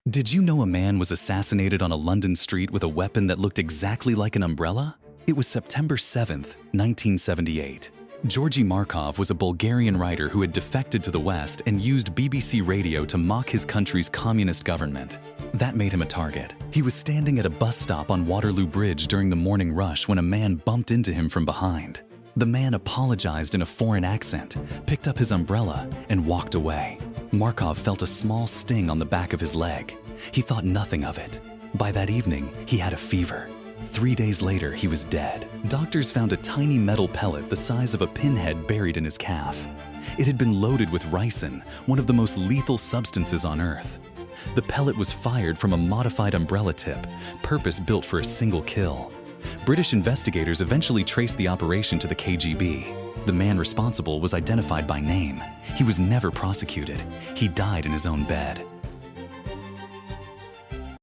Did you know a man was assassinated on a London street with a weapon that looked exactly like an umbrella? It was September 7th, 1978. Georgy Markov was a Bulgarian writer who had defected to the West and used BBC radio to mock his country's communist government. That made him a target. He was standing at a bus stop on Waterloo Bridge during the morning rush when a man bumped into him from behind. The man apologized in a foreign accent, picked up his umbrella, and walked away. Markov felt a small sting on the back of his leg. He thought nothing of it. By that evening, he had a fever. 3 days later, he was dead. Doctors found a tiny metal pellet the size of a pinhead buried in his calf. It had been loaded with ricin, one of the most lethal substances on Earth. The pellet was fired from a modified umbrella tip, purpose-built for a single kill. British investigators eventually traced the operation to the KGB. The man responsible was identified by name. He was never prosecuted. He died in his own bed.